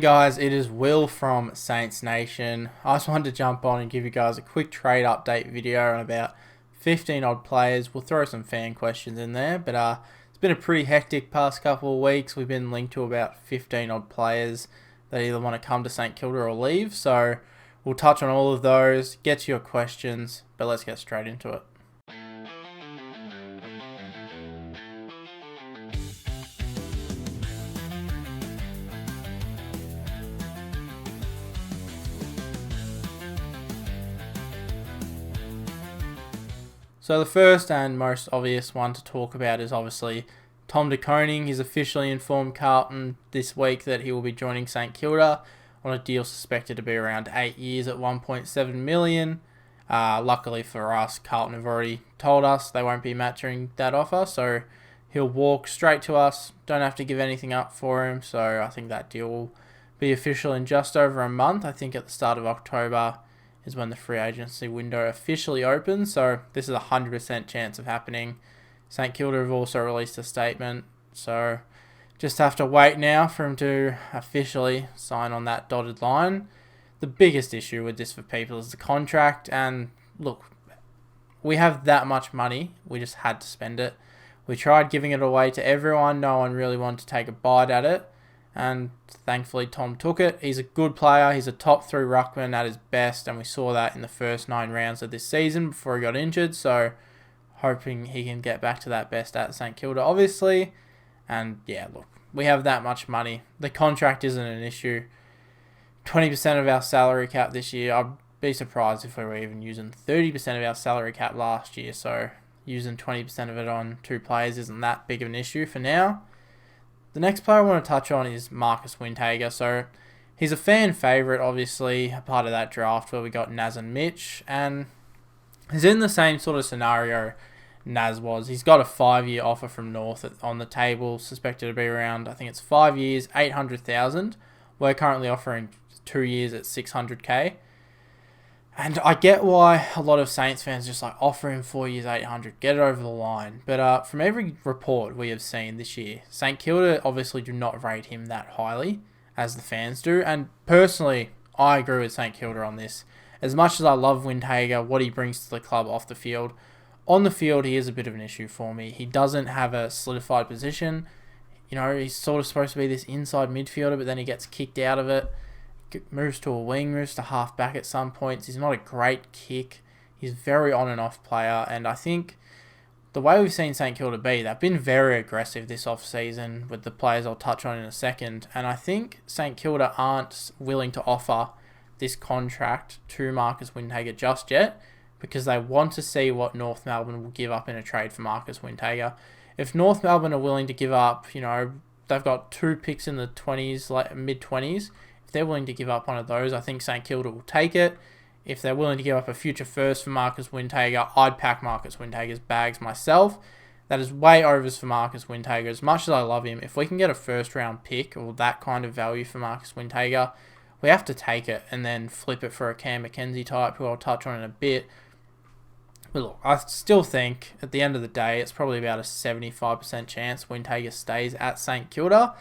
Guys, it is Will from Saints Nation. I just wanted to jump on and give you guys a quick trade update video on about 15 odd players. We'll throw some fan questions in there, but it's been a pretty hectic past couple of weeks. We've been linked to about 15 odd players that either want to come to St Kilda or leave, so we'll touch on all of those, get to your questions, but let's get straight into it. So the first and most obvious one to talk about is obviously Tom de Koning. He's officially informed Carlton this week that he will be joining St Kilda on a deal suspected to be around 8 years at 1.7 million. Luckily for us, Carlton have already told us they won't be matching that offer, so he'll walk straight to us. Don't have to give anything up for him, so I think that deal will be official in just over a month. I think at the start of October is when the free agency window officially opens, so this is a 100% chance of happening. St Kilda have also released a statement, so just have to wait now for him to officially sign on that dotted line. The biggest issue with this for people is the contract, and look, we have that much money, we just had to spend it. We tried giving it away to everyone, no one really wanted to take a bite at it, and thankfully Tom took it. He's a good player, he's a top 3 ruckman at his best, and we saw that in the first 9 rounds of this season before he got injured, so hoping he can get back to that best at St Kilda obviously. And yeah, look, we have that much money, the contract isn't an issue. 20% of our salary cap this year, I'd be surprised if we were even using 30% of our salary cap last year, so using 20% of it on 2 players isn't that big of an issue for now. The next player I want to touch on is Marcus Windhager. So he's a fan favourite, obviously, a part of that draft where we got Naz and Mitch, and he's in the same sort of scenario Naz was. He's got a 5-year offer from North on the table, suspected to be around, I think it's 5 years, 800,000. We're currently offering 2 years at 600k. And I get why a lot of Saints fans just like offer him 4 years, 800, get it over the line. But from every report we have seen this year, St Kilda obviously do not rate him that highly as the fans do. And personally, I agree with St Kilda on this. As much as I love Windhager, what he brings to the club off the field, on the field he is a bit of an issue for me. He doesn't have a solidified position. You know, he's sort of supposed to be this inside midfielder, but then he gets kicked out of it. Moves to a wing, moves to half back at some points. He's not a great kick. He's very on and off player, and I think the way we've seen St Kilda be, they've been very aggressive this off-season with the players I'll touch on in a second, and I think St Kilda aren't willing to offer this contract to Marcus Windhager just yet because they want to see what North Melbourne will give up in a trade for Marcus Windhager. If North Melbourne are willing to give up, you know, they've got 2 picks in the 20s, like mid-20s. If they're willing to give up one of those, I think St Kilda will take it. If they're willing to give up a future first for Marcus Windhager, I'd pack Marcus Windhager's bags myself. That is way overs for Marcus Windhager. As much as I love him, if we can get a first round pick or that kind of value for Marcus Windhager, we have to take it and then flip it for a Cam McKenzie type, who I'll touch on in a bit. But look, I still think at the end of the day, it's probably about a 75% chance Windhager stays at St Kilda.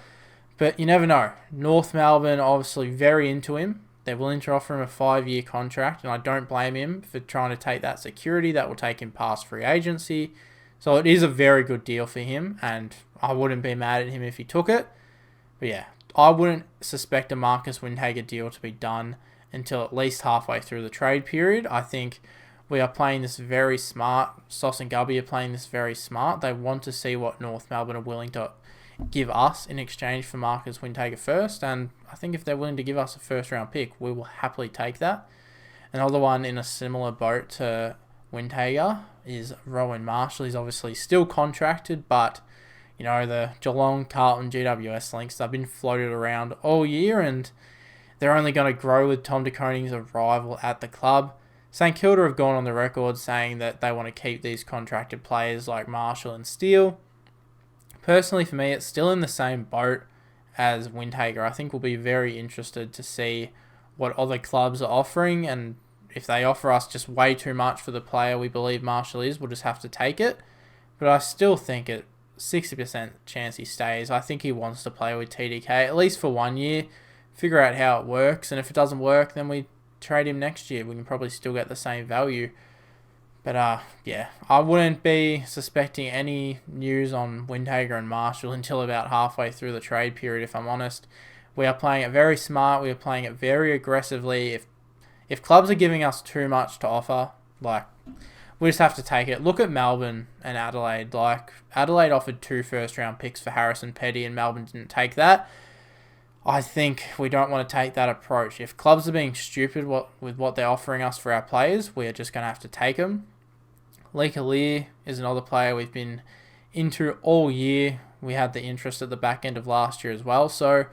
But you never know. North Melbourne obviously very into him. They're willing to offer him a 5-year contract, and I don't blame him for trying to take that security that will take him past free agency. So it is a very good deal for him, and I wouldn't be mad at him if he took it. But yeah, I wouldn't suspect a Marcus Windhager deal to be done until at least halfway through the trade period. I think we are playing this very smart. Sauce and Gubby are playing this very smart. They want to see what North Melbourne are willing to give us in exchange for Marcus Windhager first, and I think if they're willing to give us a first round pick, we will happily take that. Another one in a similar boat to Windhager is Rowan Marshall. He's obviously still contracted, but you know, the Geelong, Carlton, GWS links, they've been floated around all year, and they're only going to grow with Tom de Koning's arrival at the club. St Kilda have gone on the record saying that they want to keep these contracted players like Marshall and Steele. Personally, for me, it's still in the same boat as Windhager. I think we'll be very interested to see what other clubs are offering, and if they offer us just way too much for the player we believe Marshall is, we'll just have to take it. But I still think it 60% chance he stays. I think he wants to play with TDK, at least for 1 year. figure out how it works, and if it doesn't work, then we trade him next year. We can probably still get the same value. But yeah, I wouldn't be suspecting any news on Windhager and Marshall until about halfway through the trade period, if I'm honest. We are playing it very smart. We are playing it very aggressively. If clubs are giving us too much to offer, like, we just have to take it. Look at Melbourne and Adelaide. Like, Adelaide offered 2 first-round picks for Harrison Petty, and Melbourne didn't take that. I think we don't want to take that approach. If clubs are being stupid with what they're offering us for our players, we are just going to have to take them. Leier is another player we've been into all year. We had the interest at the back end of last year as well. So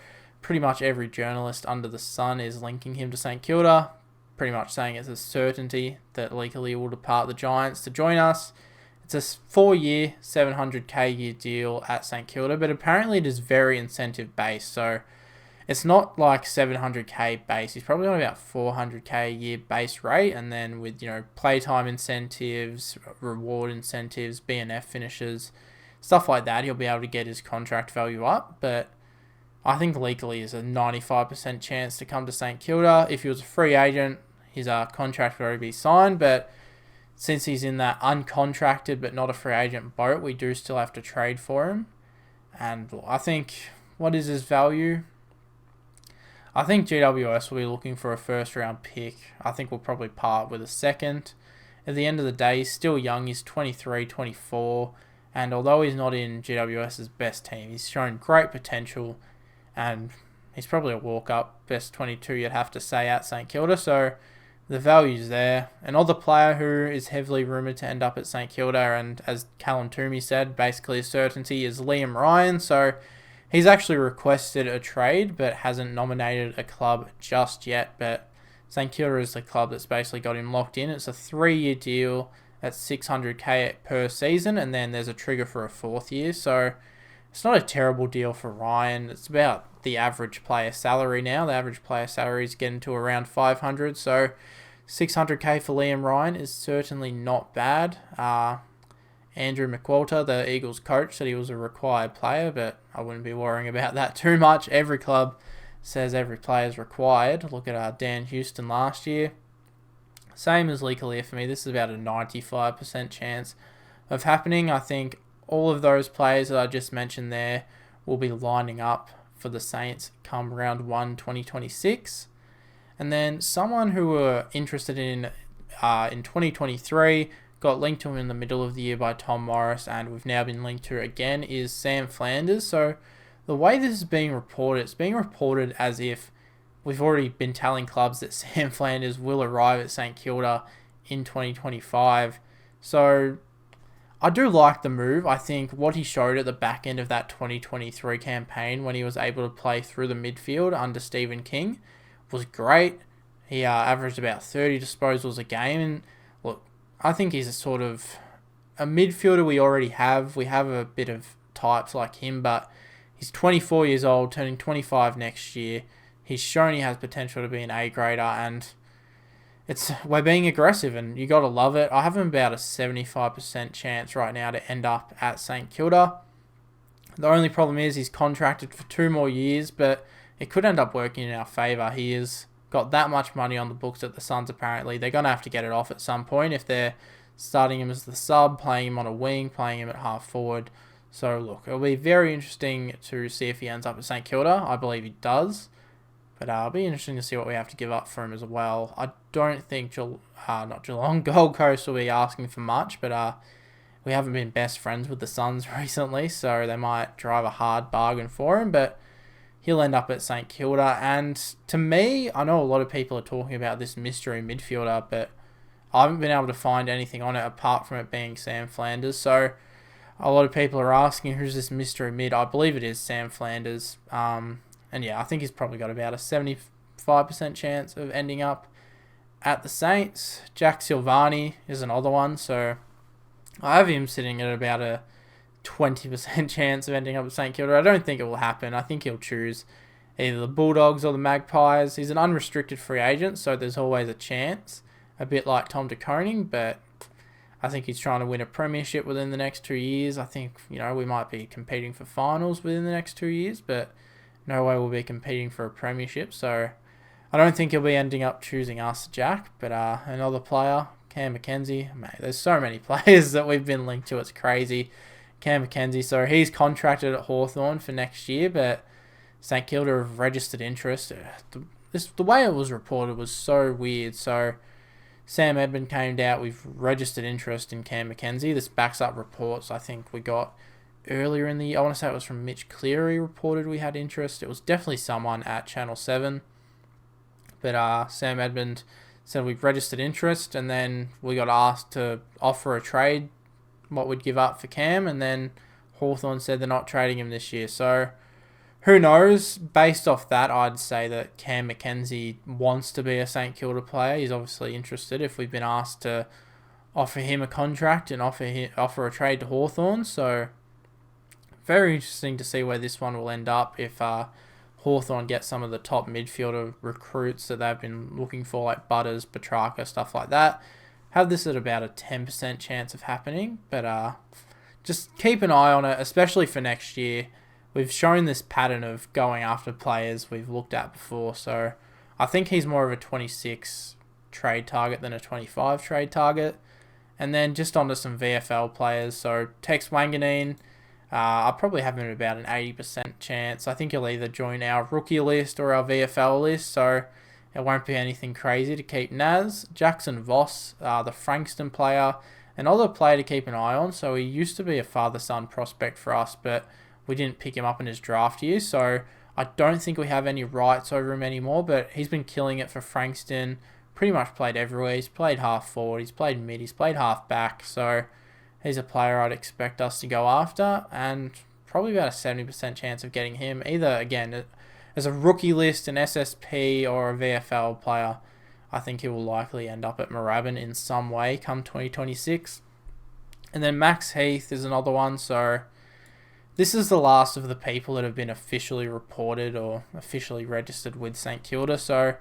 pretty much every journalist under the sun is linking him to St Kilda, pretty much saying it's a certainty that Leier will depart the Giants to join us. It's a 4-year, 700k year deal at St Kilda, but apparently it is very incentive based. So it's not like 700k base. He's probably on about 400k a year base rate, and then with, playtime incentives, reward incentives, BNF finishes, stuff like that, he'll be able to get his contract value up. But I think legally is a 95% chance to come to St Kilda. If he was a free agent, his contract would already be signed, but since he's in that uncontracted but not a free agent boat, we do still have to trade for him. And I think, what is his value? I think GWS will be looking for a first round pick. I think we'll probably part with a second. At the end of the day, he's still young. He's 23, 24. And although he's not in GWS's best team, he's shown great potential. And he's probably a walk-up, best 22 you'd have to say at St Kilda. So the value's there. Another player who is heavily rumoured to end up at St Kilda, and as Callum Toomey said, basically a certainty, is Liam Ryan. So he's actually requested a trade, but hasn't nominated a club just yet. But St Kilda is the club that's basically got him locked in. It's a 3-year deal at 600k per season, and then there's a trigger for a 4th year. So it's not a terrible deal for Ryan. It's about the average player salary now. The average player salary is getting to around 500. So 600k for Liam Ryan is certainly not bad. Andrew McWalter, the Eagles coach, said he was a required player, but I wouldn't be worrying about that too much. Every club says every player is required. Look at Dan Houston last year. Same as Leier for me. This is about a 95% chance of happening. I think all of those players that I just mentioned there will be lining up for the Saints come round 1 2026. And then someone who we're interested in 2023, got linked to him in the middle of the year by Tom Morris, and we've now been linked to again, is Sam Flanders. So the way this is being reported, it's being reported as if we've already been telling clubs that Sam Flanders will arrive at St Kilda in 2025. So I do like the move. I think what he showed at the back end of that 2023 campaign, when he was able to play through the midfield under Stephen King, was great. He averaged about 30 disposals a game, and look, I think he's a sort of a midfielder we already have. We have a bit of types like him, but he's 24 years old, turning 25 next year. He's shown he has potential to be an A-grader, and we're being aggressive, and you got to love it. I have him about a 75% chance right now to end up at St Kilda. The only problem is he's contracted for 2 more years, but it could end up working in our favour. He has got that much money on the books at the Suns, apparently. They're going to have to get it off at some point if they're starting him as the sub, playing him on a wing, playing him at half forward. So, look, it'll be very interesting to see if he ends up at St Kilda. I believe he does. But it'll be interesting to see what we have to give up for him as well. I don't think Gold Coast will be asking for much, but we haven't been best friends with the Suns recently, so they might drive a hard bargain for him, but he'll end up at St Kilda. And to me, I know a lot of people are talking about this mystery midfielder, but I haven't been able to find anything on it apart from it being Sam Flanders. So a lot of people are asking, who's this mystery mid? I believe it is Sam Flanders. And yeah, I think he's probably got about a 75% chance of ending up at the Saints. Jack Silvagni is another one. So I have him sitting at about a 20% chance of ending up at St Kilda. I don't think it will happen. I think he'll choose either the Bulldogs or the Magpies. He's an unrestricted free agent, so there's always a chance. A bit like Tom de Koning, but I think he's trying to win a premiership within the next 2 years. I think, we might be competing for finals within the next 2 years, but no way we'll be competing for a premiership. So I don't think he'll be ending up choosing us, Jack. But another player, Cam McKenzie. Mate, there's so many players that we've been linked to. It's crazy. Cam McKenzie. So he's contracted at Hawthorn for next year, but St Kilda have registered interest. The way it was reported was so weird. So Sam Edmund came out. We've registered interest in Cam McKenzie. This backs up reports I think we got earlier in the year. I want to say it was from Mitch Cleary reported we had interest. It was definitely someone at Channel 7. But Sam Edmund said we've registered interest, and then we got asked to offer a trade, what we'd give up for Cam, and then Hawthorn said they're not trading him this year. So who knows? Based off that, I'd say that Cam McKenzie wants to be a St Kilda player. He's obviously interested if we've been asked to offer him a contract and offer a trade to Hawthorn. So very interesting to see where this one will end up if Hawthorn get some of the top midfielder recruits that they've been looking for, like Butters, Petrarca, stuff like that. Have this at about a 10% chance of happening, but just keep an eye on it, especially for next year. We've shown this pattern of going after players we've looked at before, so I think he's more of a 26 trade target than a 25 trade target. And then just onto some VFL players, so Tex Wanganeen, I'll probably have him at about an 80% chance. I think he'll either join our rookie list or our VFL list, so it won't be anything crazy to keep Naz. Jackson Voss, the Frankston player, another player to keep an eye on. So he used to be a father-son prospect for us, but we didn't pick him up in his draft year, so I don't think we have any rights over him anymore, but he's been killing it for Frankston. Pretty much played everywhere. He's played half forward, he's played mid, he's played half back, so he's a player I'd expect us to go after, and probably about a 70% chance of getting him, either, again, as a rookie list, an SSP, or a VFL player. I think he will likely end up at Moorabbin in some way come 2026. And then Max Heath is another one, so this is the last of the people that have been officially reported or officially registered with St Kilda. So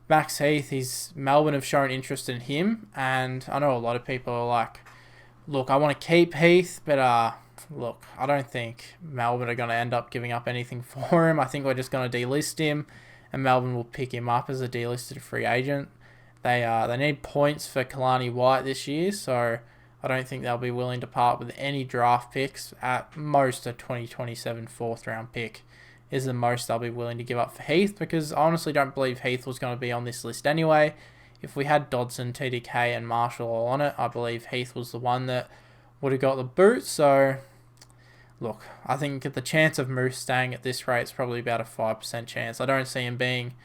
Max Heath, Melbourne have shown interest in him, and I know a lot of people are like, look, I want to keep Heath, but look, I don't think Melbourne are going to end up giving up anything for him. I think we're just going to delist him, and Melbourne will pick him up as a delisted free agent. They need points for Kalani White this year, so I don't think they'll be willing to part with any draft picks. At most, a 2027 fourth round pick is the most they'll be willing to give up for Heath, because I honestly don't believe Heath was going to be on this list anyway. If we had Dodson, TDK, and Marshall all on it, I believe Heath was the one that would have got the boot. So, look, I think the chance of Moose staying at this rate is probably about a 5% chance. I don't see him being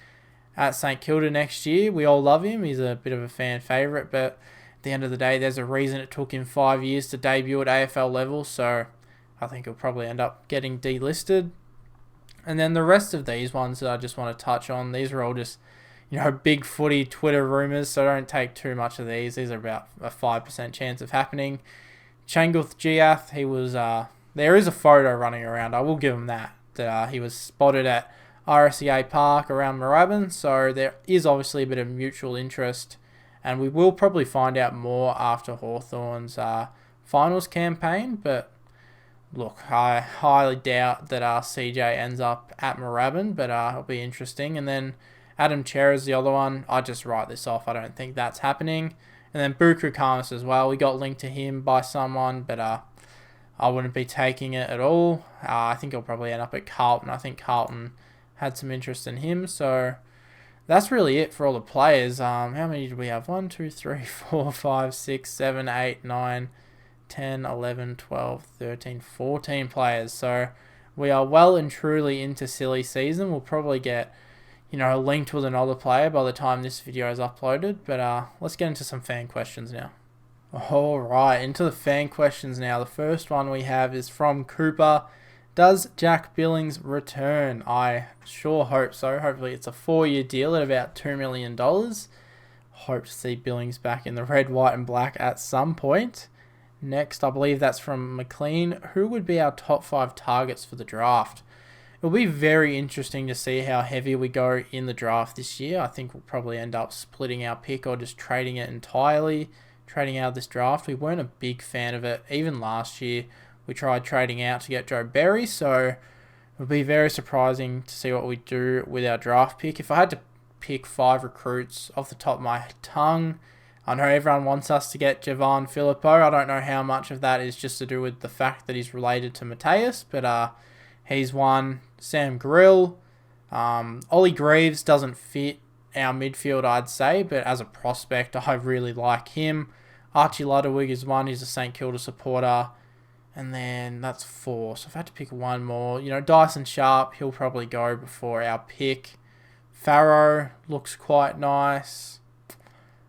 at St Kilda next year. We all love him. He's a bit of a fan favourite, but at the end of the day, there's a reason it took him 5 years to debut at AFL level, so I think he'll probably end up getting delisted. And then the rest of these ones that I just want to touch on, these are all just, big footy Twitter rumours, so don't take too much of these. These are about a 5% chance of happening. Changuth Giath, he was, there is a photo running around, I will give him that he was spotted at RSEA Park around Moorabbin, so there is obviously a bit of mutual interest, and we will probably find out more after Hawthorn's finals campaign, but look, I highly doubt that CJ ends up at Moorabbin, but it'll be interesting. And then Adam Cher is the other one. I just write this off. I don't think that's happening. And then Buku Karmas as well. We got linked to him by someone, but I wouldn't be taking it at all. I think he'll probably end up at Carlton. I think Carlton had some interest in him. So that's really it for all the players. How many did we have? 1, 2, 3, 4, 5, 6, 7, 8, 9, 10, 11, 12, 13, 14 players. So we are well and truly into silly season. We'll probably get, linked with another player by the time this video is uploaded. But let's get into some fan questions now. Alright, into the fan questions now. The first one we have is from Cooper. Does Jack Billings return? I sure hope so. Hopefully it's a 4-year deal at about $2 million. Hope to see Billings back in the red, white and black at some point. Next, I believe that's from McLean. Who would be our top 5 targets for the draft? It'll be very interesting to see how heavy we go in the draft this year. I think we'll probably end up splitting our pick or just trading it entirely, trading out of this draft. We weren't a big fan of it. Even last year, we tried trading out to get Joe Berry, so It would be very surprising to see what we do with our draft pick. If I had to pick 5 recruits off the top of my tongue, I know everyone wants us to get Jovan Filippo. I don't know how much of that is just to do with the fact that he's related to Mateus, but he's one. Sam Grill. Ollie Greaves doesn't fit our midfield, I'd say, but as a prospect, I really like him. Archie Ludwig is one. He's a St Kilda supporter. And then that's 4. So if I had to pick one more, Dyson Sharp, he'll probably go before our pick. Farrow looks quite nice.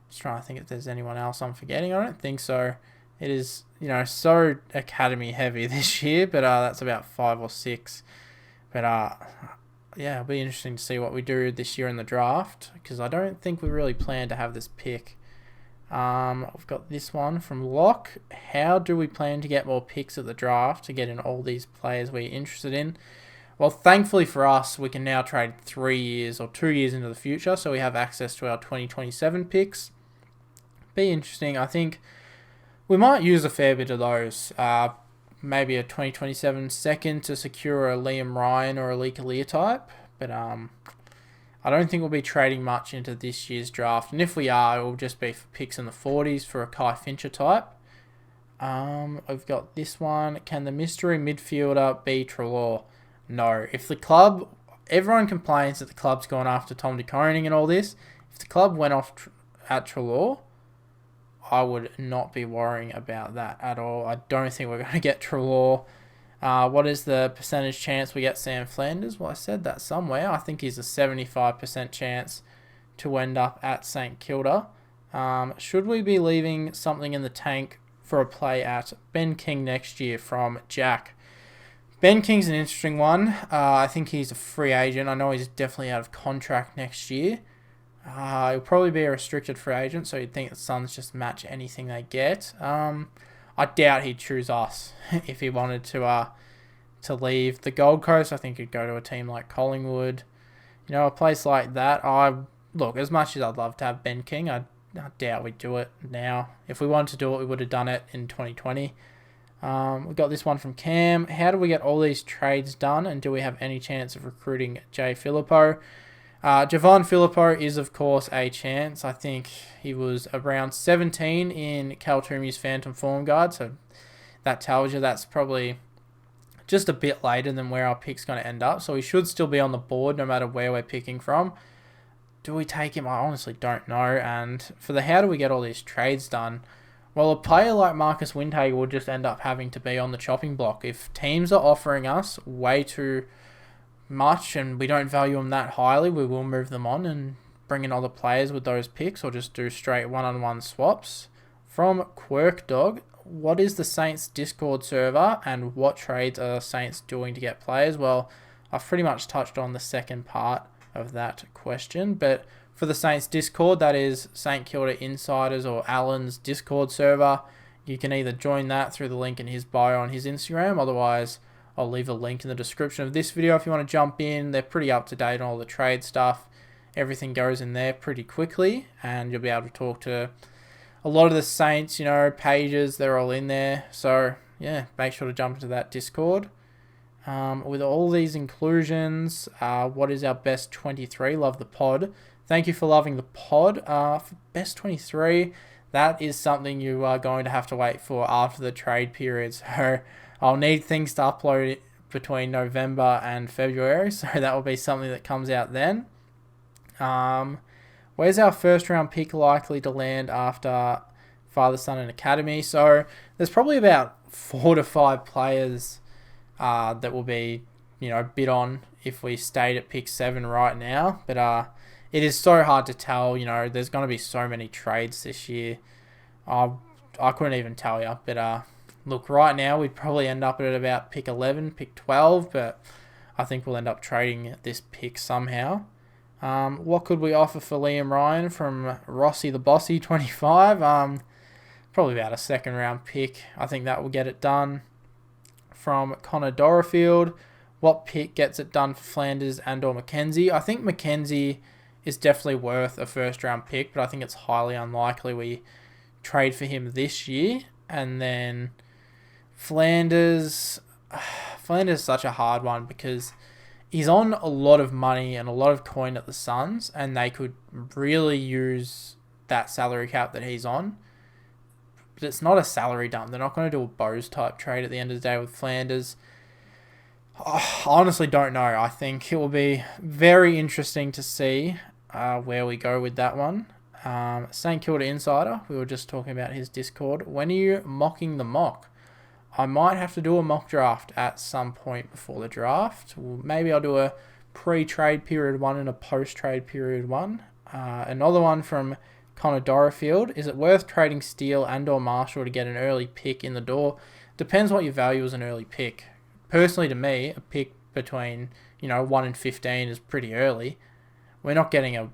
Just trying to think if there's anyone else I'm forgetting. I don't think so. It is, so academy heavy this year, but that's about 5 or 6. But yeah, it'll be interesting to see what we do this year in the draft, because I don't think we really plan to have this pick. I've got this one from Locke. How do we plan to get more picks at the draft to get in all these players we're interested in? Well, thankfully for us, we can now trade 3 years or 2 years into the future, so we have access to our 2027 picks. Be interesting. I think we might use a fair bit of those. Maybe a 2027 second to secure a Liam Ryan or a Leier Leier type, but I don't think we'll be trading much into this year's draft, and if we are, it will just be for picks in the 40s for a Kai Fincher type. I've got this one. Can the mystery midfielder be Treloar? No. If the club... Everyone complains that the club's gone after Tom de Koning and all this. If the club went off at Treloar, I would not be worrying about that at all. I don't think we're going to get Treloar. What is the percentage chance we get Sam Flanders? Well, I said that somewhere. I think he's a 75% chance to end up at St Kilda. Should we be leaving something in the tank for a play at Ben King next year from Jack? Ben King's an interesting one. I think he's a free agent. I know he's definitely out of contract next year. He'll probably be a restricted free agent, so you'd think the Suns just match anything they get. I doubt he'd choose us if he wanted to leave the Gold Coast. I think he'd go to a team like Collingwood. A place like that. Look, as much as I'd love to have Ben King, I doubt we'd do it now. If we wanted to do it, we would have done it in 2020. We got this one from Cam. How do we get all these trades done, and do we have any chance of recruiting Jay Filippo? Jovan Filippo is, of course, a chance. I think he was around 17 in Cal Toomey's Phantom Form Guide, so that tells you that's probably just a bit later than where our pick's going to end up. So he should still be on the board no matter where we're picking from. Do we take him? I honestly don't know. And for the how do we get all these trades done? Well, a player like Marcus Windhager will just end up having to be on the chopping block. If teams are offering us way too much and we don't value them that highly, we will move them on and bring in other players with those picks, or just do straight one-on-one swaps. From Quirk Dog, what is the Saints Discord server and what trades are Saints doing to get players? Well, I've pretty much touched on the second part of that question, but for the Saints Discord, that is St Kilda Insiders or Alan's Discord server. You can either join that through the link in his bio on his Instagram, otherwise I'll leave a link in the description of this video if you want to jump in. They're pretty up to date on all the trade stuff. Everything goes in there pretty quickly, and you'll be able to talk to a lot of the Saints, pages. They're all in there. So, yeah, make sure to jump into that Discord. With all these inclusions, what is our best 23? Love the pod. Thank you for loving the pod. For best 23, that is something you are going to have to wait for after the trade period. So I'll need things to upload between November and February, so that will be something that comes out then. Where's our first round pick likely to land after Father, Son and Academy? So there's probably about 4 to 5 players that will be, bid on if we stayed at pick 7 right now. But it is so hard to tell. There's going to be so many trades this year. I couldn't even tell you, but look, right now we'd probably end up at about pick 11, pick 12, but I think we'll end up trading this pick somehow. What could we offer for Liam Ryan from Rossi the Bossy 25? Probably about a second round pick. I think that will get it done. From Connor Dorfield, what pick gets it done for Flanders and or McKenzie? I think McKenzie is definitely worth a first round pick, but I think it's highly unlikely we trade for him this year. And then Flanders, Flanders is such a hard one because he's on a lot of money and a lot of coin at the Suns, and they could really use that salary cap that he's on. But it's not a salary dump. They're not going to do a Bose type trade at the end of the day with Flanders. I honestly don't know. I think it will be very interesting to see where we go with that one. St Kilda Insider, we were just talking about his Discord. When are you mocking the mock? I might have to do a mock draft at some point before the draft. Maybe I'll do a pre-trade period one and a post-trade period one. Another one from Connor Dorrifield. Is it worth trading Steele and or Marshall to get an early pick in the door? Depends what you value as an early pick. Personally, to me, a pick between 1 and 15 is pretty early. We're not getting a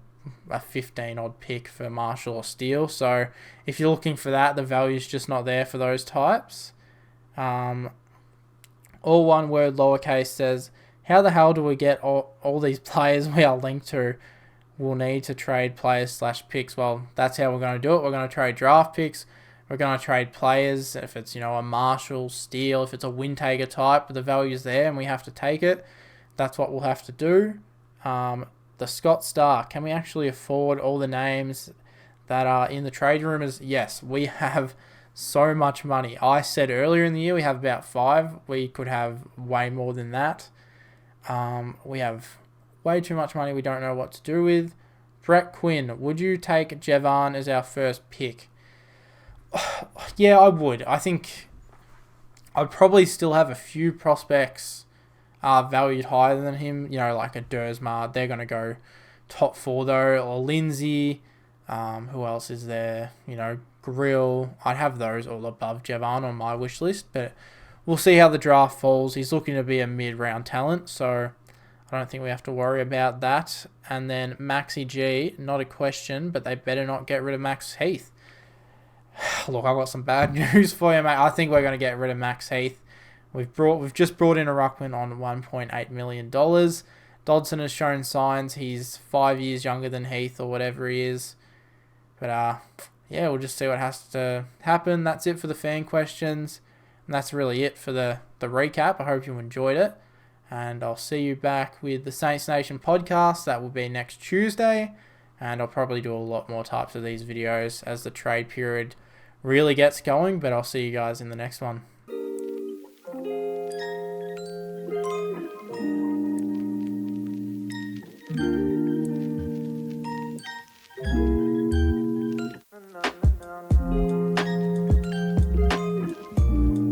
15 odd pick for Marshall or Steele. So if you're looking for that, the value's just not there for those types. All one word lowercase says, how the hell do we get all these players we are linked to? We'll need to trade players / picks. Well, that's how we're going to do it. We're going to trade draft picks. We're going to trade players. If it's, a Marshall, Steele, if it's a Windhager type, the value's there and we have to take it. That's what we'll have to do. The Scott Star, can we actually afford all the names that are in the trade rumors? Yes, we have so much money. I said earlier in the year we have about 5. We could have way more than that. We have way too much money we don't know what to do with. Brett Quinn, would you take Jevan as our first pick? Yeah, I would. I think I'd probably still have a few prospects valued higher than him. Like a Dersma. They're going to go top 4 though. Or Lindsay. Who else is there? Grill. I'd have those all above Jevan on my wish list. But we'll see how the draft falls. He's looking to be a mid-round talent. So I don't think we have to worry about that. And then Maxi G. Not a question. But they better not get rid of Max Heath. Look, I've got some bad news for you, mate. I think we're going to get rid of Max Heath. We've just brought in a ruckman on $1.8 million. Dodson has shown signs. He's 5 years younger than Heath or whatever he is. But yeah, we'll just see what has to happen. That's it for the fan questions. And that's really it for the recap. I hope you enjoyed it. And I'll see you back with the Saints Nation podcast. That will be next Tuesday. And I'll probably do a lot more types of these videos as the trade period really gets going. But I'll see you guys in the next one.